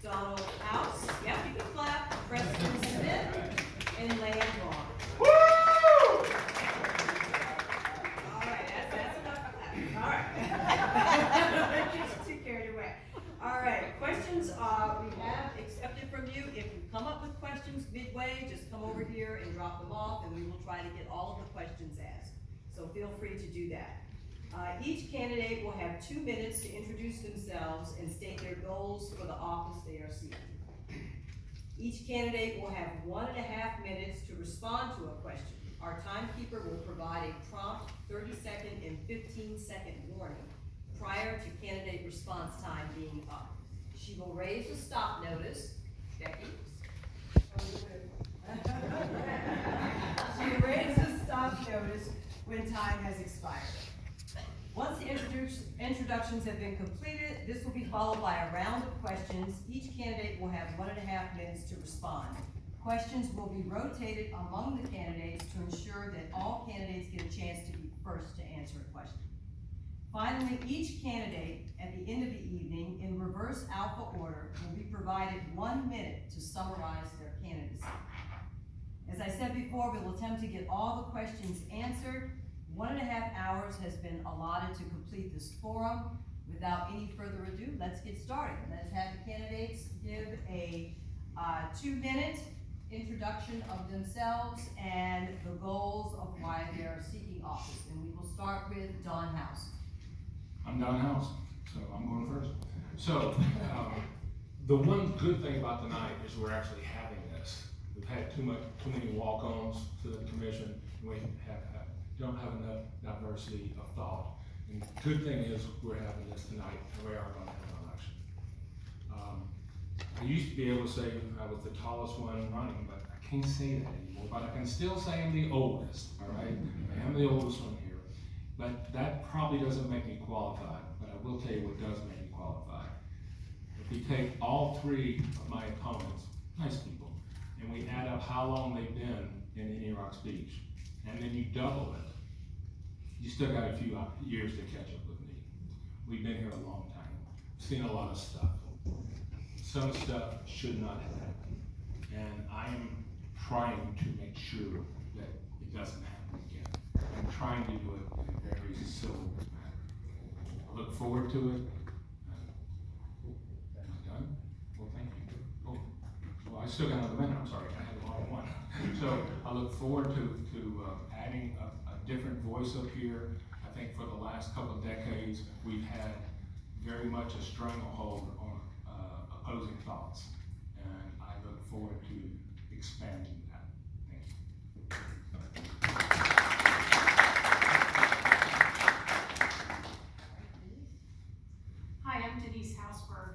Donald House. Yep, you can clap. Preston Smith and Land Vaughn. Woo! All right, that's enough clapping. All right. Just too carried away. All right, questions we have accepted from you. If you come up with questions midway, just come over here and drop them off, and we will try to get all of the questions asked. So feel free to do that. Each candidate will have 2 minutes to introduce themselves and state their goals for the office they are seeking. Each candidate will have 1.5 minutes to respond to a question. Our timekeeper will provide a prompt 30-second and 15-second warning prior to candidate response time being up. She will raise a stop notice. Becky? She will raise a stop notice when time has expired. Once the introductions have been completed, this will be followed by a round of questions. Each candidate will have 1.5 minutes to respond. Questions will be rotated among the candidates to ensure that all candidates get a chance to be first to answer a question. Finally, each candidate at the end of the evening, in reverse alpha order, will be provided 1 minute to summarize their candidacy. As I said before, we will attempt to get all the questions answered. 1.5 hours has been allotted to complete this forum. Without any further ado, let's get started. Let's have the candidates give a 2-minute introduction of themselves and the goals of why they are seeking office. And we will start with Don House. I'm Don House, so I'm going first. So, the one good thing about tonight is we're actually having this. We've had too many walk-ons to the commission. We don't have enough diversity of thought. And the good thing is we're having this tonight, and we are going to have an election. I used to be able to say I was the tallest one running, but I can't say that anymore. But I can still say I'm the oldest, all right? I am the oldest one here. But that probably doesn't make me qualified, but I will tell you what does make me qualified. If we take all 3 of my opponents, nice people, and we add up how long they've been in Indian Rocks Beach, and then you double it, you still got a few years to catch up with me. We've been here a long time, seen a lot of stuff. Some stuff should not have happened, and I am trying to make sure that it doesn't happen again. I'm trying to do it in a very civil manner. I look forward to it. Am I done? Well, thank you. Oh, well, I still got another minute. I'm sorry, I had the wrong one. So I look forward to adding a different voice up here. I think for the last couple of decades, we've had very much a stranglehold on opposing thoughts, and I look forward to expanding that. Thank you. Hi, I'm Denise Hausberg.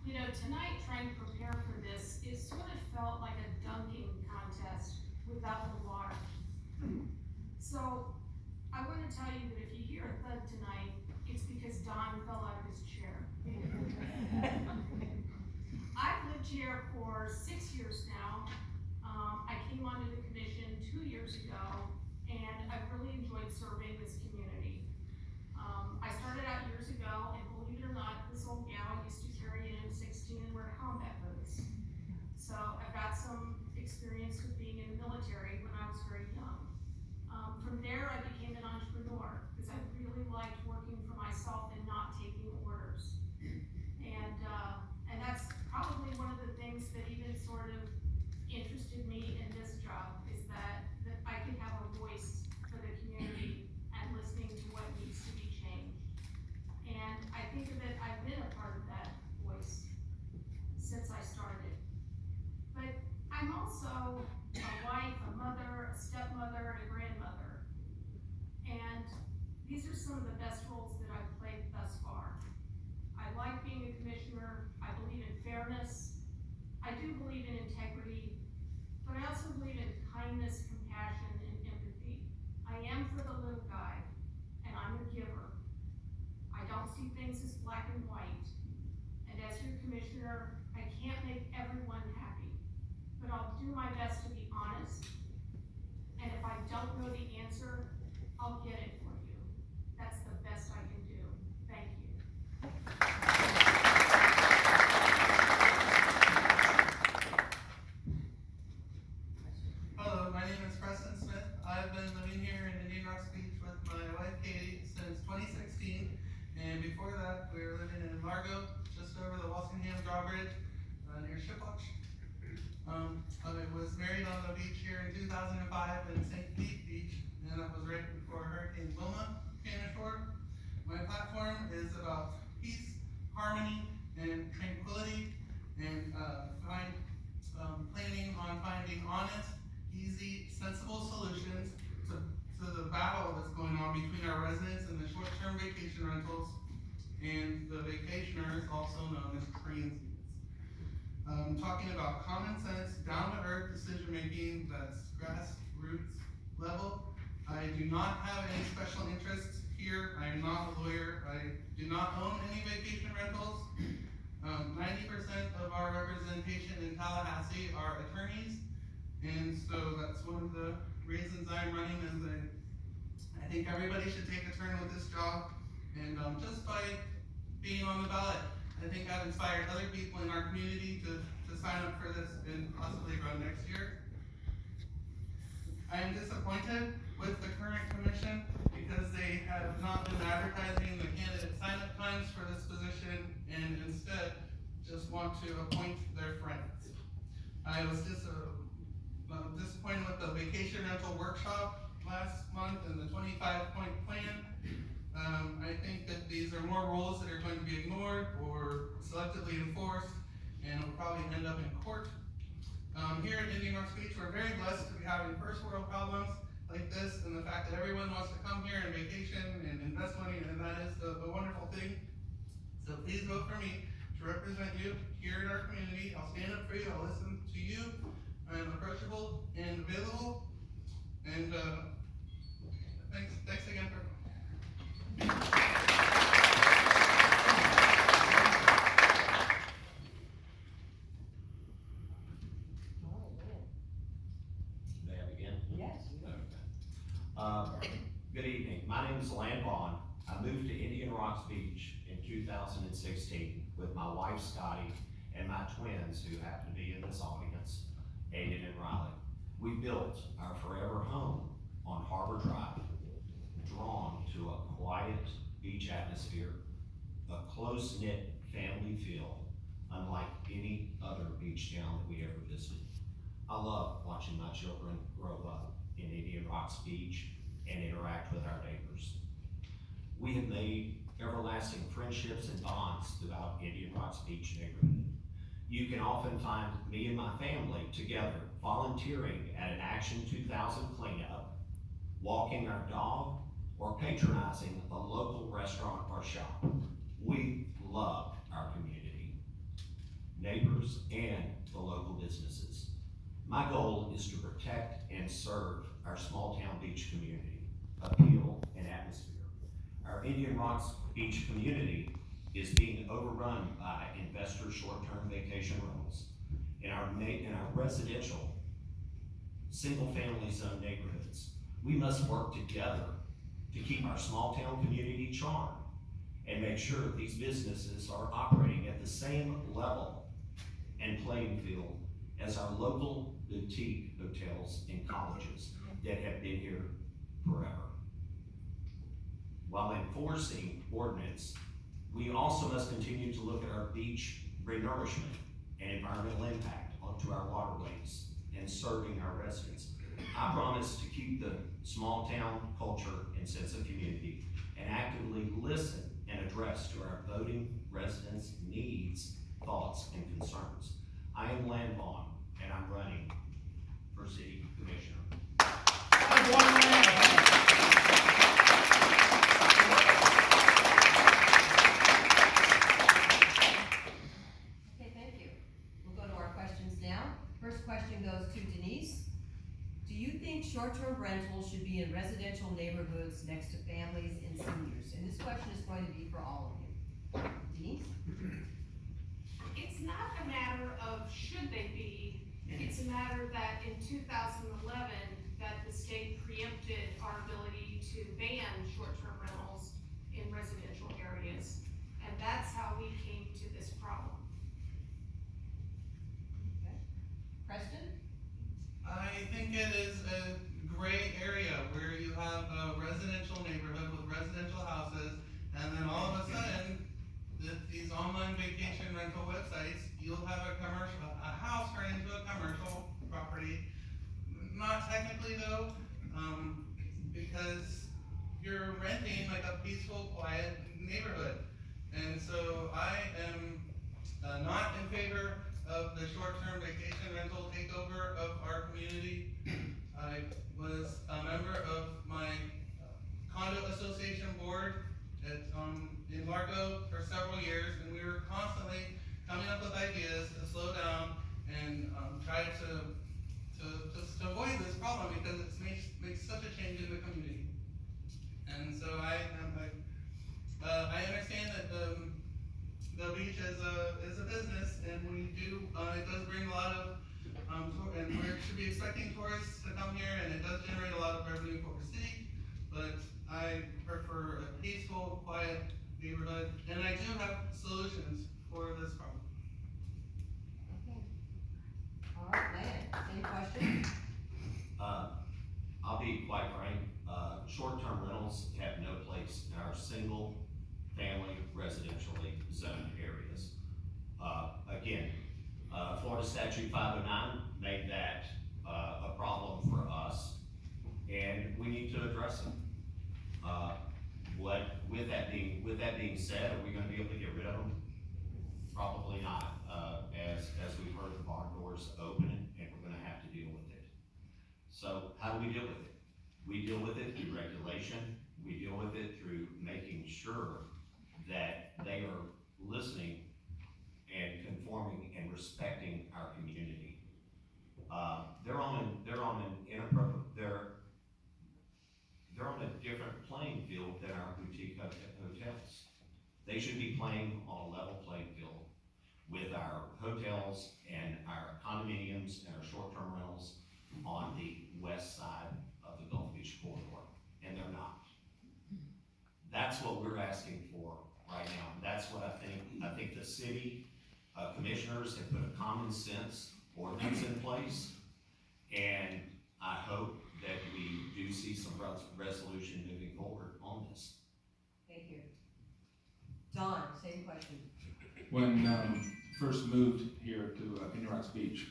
You know, tonight trying to prepare for this, it sort of felt like a dunking contest without the water. So I want to tell you that if you hear a thud tonight, it's because Don fell out of his chair. I've lived here for 6 years now. I came onto the commission 2 years ago, and I've really enjoyed serving this community. I started out years ago, and believe it or not, this old gal used to carry an M16 and wear combat boots. So I've got some experience with being in the military when I was very young. From there, I became an entrepreneur because I really liked working for myself and not taking orders. And that's probably one of the things that even sort of interested me in this job is that I could have a voice for the community and listening to what needs to be changed. And I think that I've been a part of that voice since I started. But I'm also a wife, a mother, a stepmother, and a grandmother. And these are some of the best roles that I've played thus far. I like being a commissioner. I believe in fairness. I do believe in integrity, but I also believe in kindness, compassion, and empathy. I am for the little guy, and I'm a giver. I don't see things as black and white. And as your commissioner, I can't make everyone happy, but I'll do my best to be honest. And if I don't know the answer, I'll get it for you. That's the best I can do. Thank you. your shipwatch. I was married on the beach here in 2005 in St. Pete Beach, and that was right before Hurricane Wilma came ashore. My platform is about peace, harmony, and tranquility, and planning on finding honest, easy, sensible solutions to the battle that's going on between our residents and the short-term vacation rentals and the vacationers, also known as transients. Talking about common sense, down-to-earth decision-making that's grassroots level. I do not have any special interests here. I am not a lawyer. I do not own any vacation rentals. 90% of our representation in Tallahassee are attorneys, and so that's one of the reasons I'm running. Is I think everybody should take a turn with this job, and just by being on the ballot, I think I've inspired other people in our community to sign up for this and possibly run next year. I am disappointed with the current commission because they have not been advertising the candidate sign-up times for this position and instead just want to appoint their friends. I was disappointed with the vacation rental workshop last month and the 25-point plan. I think that these are more rules that are going to be ignored or selectively enforced and will probably end up in court. Here at Indian Rock Beach, we're very blessed to be having first world problems like this, and the fact that everyone wants to come here and vacation and invest money, and that is the wonderful thing. So please vote for me to represent you here in our community. I'll stand up for you, I'll listen to you. I'm approachable and available, and thanks again for May I begin? Yes. Good evening. My name is Lan Vaughn. I moved to Indian Rocks Beach in 2016 with my wife Scotty and my twins who happen to be in this audience, Aiden and Riley. We built our forever home on Harbor Drive, drawn to a quiet beach atmosphere, a close-knit family feel, unlike any other beach town that we ever visited. I love watching my children grow up in Indian Rocks Beach and interact with our neighbors. We have made everlasting friendships and bonds throughout Indian Rocks Beach neighborhood. You can often find me and my family together volunteering at an Action 2000 cleanup, walking our dog, or patronizing a local restaurant or shop. We love our community, neighbors, and the local businesses. My goal is to protect and serve our small town beach community, appeal and atmosphere. Our Indian Rocks Beach community is being overrun by investor short-term vacation rentals. In our residential, single-family zone neighborhoods, we must work together to keep our small town community charmed and make sure that these businesses are operating at the same level and playing field as our local boutique hotels and colleges that have been here forever. While enforcing ordinance, we also must continue to look at our beach renourishment and environmental impact onto our waterways and serving our residents. I promise to keep the small town culture and sense of community and actively listen and address to our voting residents' needs, thoughts, and concerns. I am Lan Vaughn, and I'm running for City Commissioner. Okay, thank you. We'll go to our questions now. First question goes to Denise. Do you think short-term rentals should be in residential neighborhoods next to families and seniors? And this question is going to be for all of you. Denise? It's not a matter of should they be, it's a matter that in 2011, that the state preempted our ability to ban short-term rentals in residential areas. And that's how we came to this problem. Okay. Preston? I think it is a gray area where you have a residential neighborhood with residential houses, and then all of a sudden, these online vacation rental websites, you'll have have a house turn into a commercial property. Not technically though, because you're renting like a peaceful, quiet neighborhood. And so I am not in favor of the short-term vacation rental takeover of our community. I was a member of my condo association board at, in Largo for several years, and we were constantly coming up with ideas to slow down and try to avoid this problem because it makes such a change in the community. And so I understand that the beach is a business, and it does bring a lot of and we should be expecting tourists to come here, and it does generate a lot of revenue for the city. But I prefer a peaceful, quiet neighborhood, and I do have solutions for this problem. Okay. All right, Lance, same question? I'll be quite frank, short-term rentals have no place in our single-family residentially zoned areas. Again, Florida Statute 509 made that a problem for us, and we need to address it. With that being said, are we gonna be able to get rid of them? Probably not. As we've heard, the barn doors open, and we're gonna have to deal with it. So how do we deal with it? We deal with it through regulation. We deal with it through making sure that they are listening and conforming and respecting our community. They're on a different playing field than our boutique hotels. They should be playing on a level playing field with our hotels and our condominiums and our short-term rentals on the west side of the Gulf Beach corridor, and they're not. That's what we're asking for right now. That's what I think the city commissioners have put a common sense ordinance in place, and I hope that we do see some resolution moving forward on this. Thank you. Don, same question. When first moved here to Indian Rocks Beach,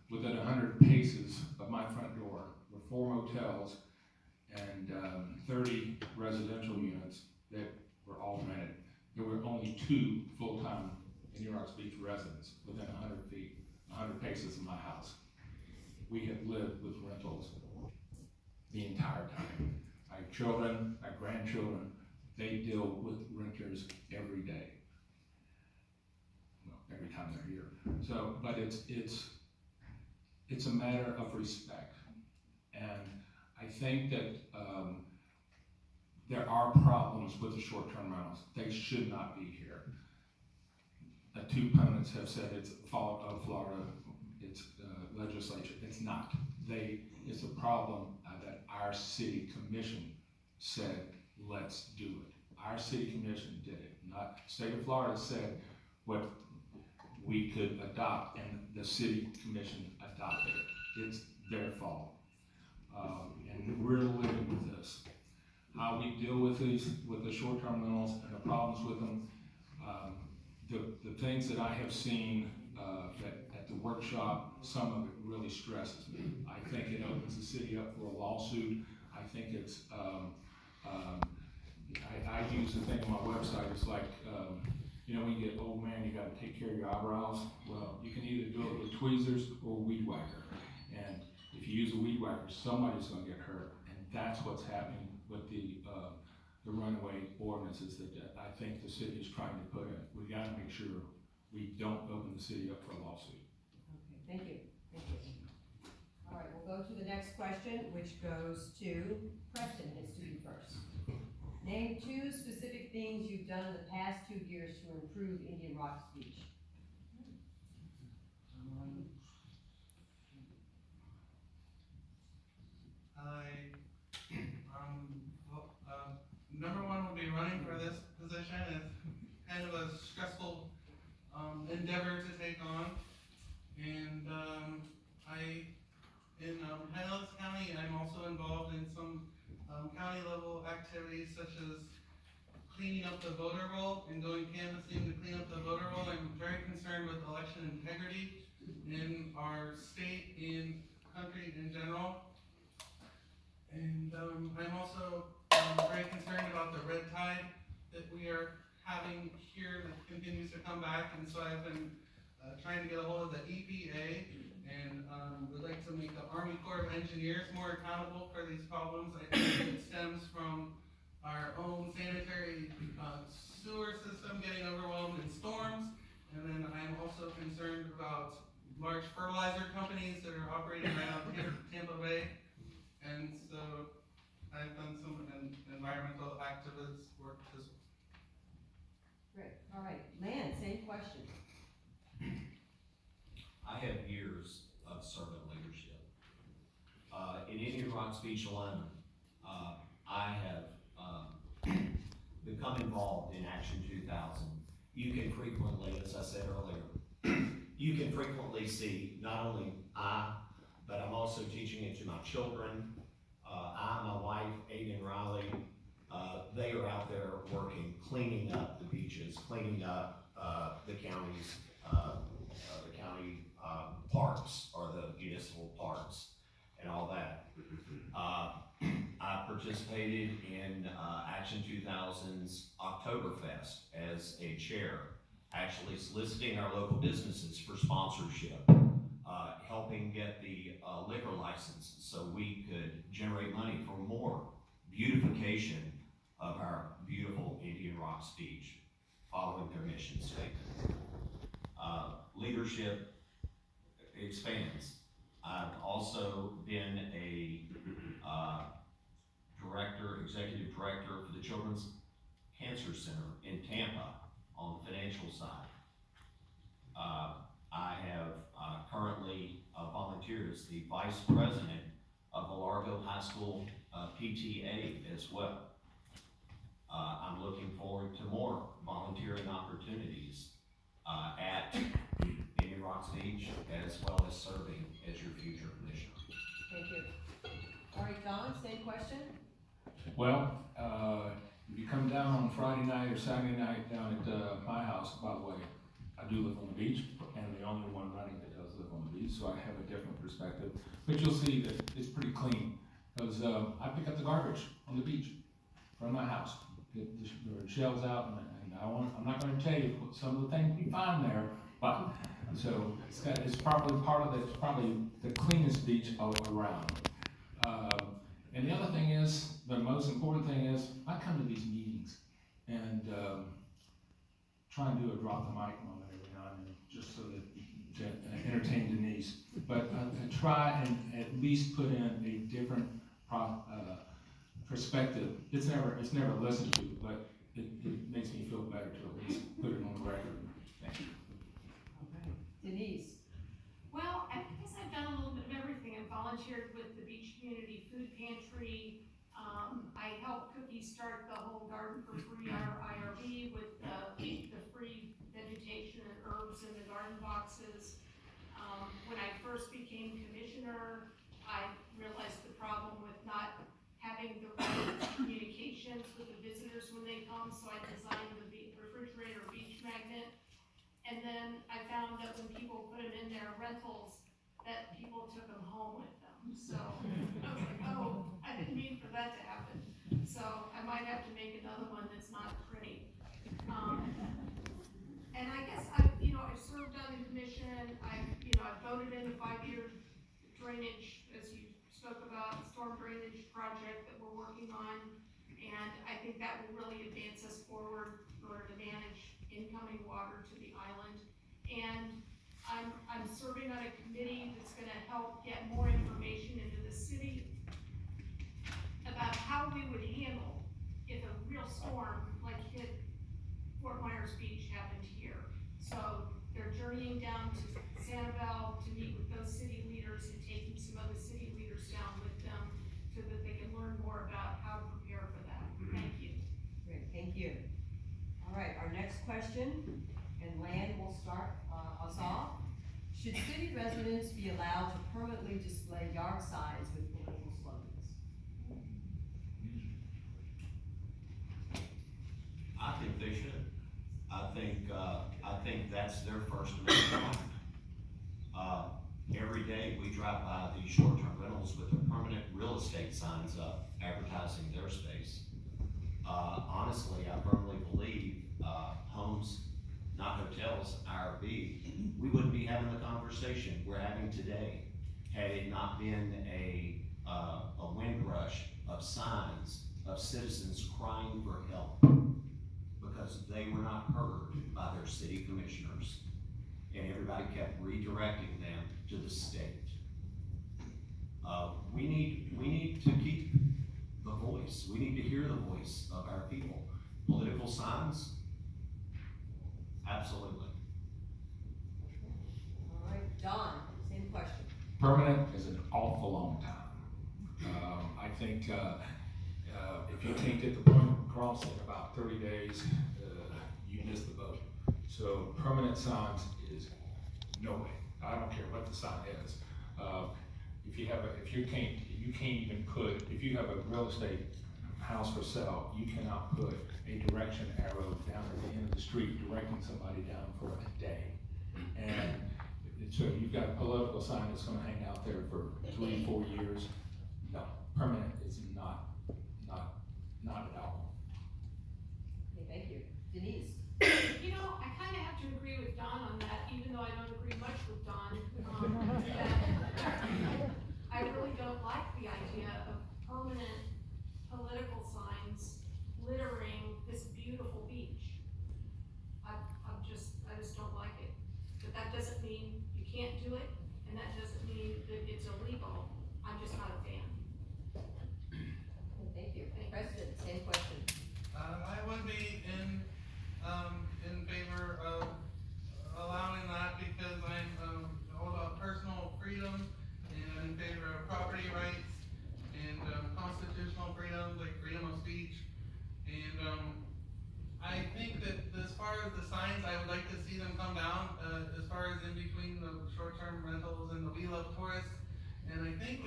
within 100 paces of my front door were 4 motels and 30 residential units that were all rented. There were only 2 full-time Indian Rocks Beach residents within 100 paces of my house. We have lived with rentals the entire time. My children, my grandchildren, they deal with renters every day. Well, every time they're here. So, but it's a matter of respect. And I think that there are problems with the short-term rentals. They should not be here. 2 opponents have said it's a fault of Florida, it's legislature. It's not. It's a problem that our city commission said, let's do it. Our city commission did it. Not state of Florida said what we could adopt, and the city commission adopted it. It's their fault. And we're living with this. How we deal with these, with the short-term rentals and the problems with them, the things that I have seen at the workshop, some of it really stresses me. I think it opens the city up for a lawsuit. I think it's, I use the thing on my website, it's like, you know, when you get old man, you gotta take care of your eyebrows. Well, you can either do it with tweezers or a weed whacker. And if you use a weed whacker, somebody's gonna get hurt. And that's what's happening with the runaway ordinances that I think the city is trying to put in. We gotta make sure we don't open the city up for a lawsuit. Okay, thank you. Thank you. All right, we'll go to the next question, which goes to Preston. It's to you first. Name 2 specific things you've done in the past 2 years to improve Indian Rocks Beach. Number 1 would be running for this position. It's kind of a stressful endeavor to take on, and in Pinellas County, I'm also involved in some county level activities such as cleaning up the voter roll and going canvassing to clean up the voter roll. I'm very concerned with election and integrity in our state and country in general. And I'm also very concerned about the red tide that we are having here that continues to come back. And so I've been trying to get a hold of the EPA and would like to make the Army Corps of Engineers more accountable for these problems. I think it stems from our own sanitary sewer system getting overwhelmed in storms. And then I'm also concerned about large fertilizer companies that are operating right out of Tampa Bay. And so I've done some environmental activist work as well. Great, all right, Lan, same question. I have years of servant leadership. In Indian Rocks Beach alone, I have become involved in Action 2000. You can frequently, as I said earlier, you can frequently see not only but I'm also teaching it to my children. My wife, Aiden Riley, they are out there working, cleaning up the beaches, cleaning up the county's parks or the municipal parks and all that. I participated in Action 2000's Oktoberfest as a chair, actually soliciting our local businesses for sponsorship, helping get the liquor license so we could generate money for more beautification of our beautiful Indian Rocks Beach, following their mission statement. Leadership expands. I've also been a executive director for the Children's Cancer Center in Tampa on the financial side. I have currently volunteered as the vice president of the Largo High School PTA as well. I'm looking forward to more volunteering opportunities at Indian Rocks Beach, as well as serving as your future commissioner. Thank you. All right, Don, same question? Well, if you come down on Friday night or Saturday night down at my house, by the way, I do live on the beach, and the only one running that does live on the beach, so I have a different perspective. But you'll see that it's pretty clean, because I pick up the garbage on the beach from my house. There are shells out, and I'm not going to tell you what some of the things we find there, but so it's probably it's probably the cleanest beach all around. And the other thing is, the most important thing is, I come to these meetings and try and do a drop the mic moment every now and then, just so that to entertain Denise. But I try and at least put in a different perspective. It's never listened to, but it makes me feel better to at least put it on the record. Thank you. Okay. Denise? Well, I guess I've done a little bit of everything. I've volunteered with the Beach Community Food Pantry. I helped Cookie start the whole Garden for Free IRB with the free vegetation and herbs in the garden boxes. When I first became commissioner, I realized the problem with not having the right communications with the visitors when they come, so I designed the refrigerator beach magnet. And then I found that when people put them in their rentals, that people took them home with them. So I was like, oh, I didn't mean for that to happen. So I might have to make another one that's not pretty. And I guess I've served on the commission. I've voted in the 5-year drainage, as you spoke about, storm drainage project that we're working on. And I think that will really advance us forward in order to manage incoming water to the island. And I'm serving on a committee that's gonna help get more information into the city about how we would handle if a real storm like hit Fort Myers Beach happened here. So they're journeying down to Sanibel to meet with those city leaders and taking some other city leaders down with them so that they can learn more about how to prepare for that. Thank you. Great, thank you. All right, our next question, and Lan will start us off. Should city residents be allowed to permanently display yard signs with political slogans? I think they should. I think that's their First Amendment right. every day we drive by these short-term rentals with their permanent real estate signs up advertising their space. Honestly, I firmly believe, homes, not hotels, IRB, we wouldn't be having the conversation we're having today had it not been a wind rush of signs of citizens crying for help because they were not heard by their city commissioners. And everybody kept redirecting them to the state. We need to keep the voice. We need to hear the voice of our people. Political signs, absolutely. All right, Don, same question. Permanent is an awful long time. I think, if you can't get the point across in about 30 days, you miss the boat. So permanent signs is no way. I don't care what the sign is. If you have a real estate house for sale, you cannot put a direction arrow down at the end of the street directing somebody down for a day. And so you've got a political sign that's gonna hang out there for 3-4 years. No, permanent is not at all. Okay, thank you. Denise? You know, I kinda have to agree with Don on that, even though I don't agree much with Don. I really don't like the idea of permanent political signs littering this beautiful beach. I just don't like it. But that doesn't mean you can't do it, and that doesn't mean that it's illegal. I'm just not a fan. Okay, thank you. Thank you. Preston, same question. I would be in favor of allowing that because I'm all about personal freedom and in favor of property rights and constitutional freedoms like freedom of speech. And I think that as far as the signs, I would like to see them come down as far as in between the short-term rentals and the We Love Tourists. And I think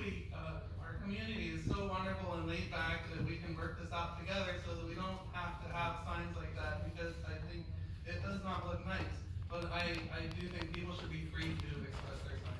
our community is so wonderful and laid back that we can work this out together so that we don't have to have signs like that because I think it does not look nice. But I do think people should be free to express their signs.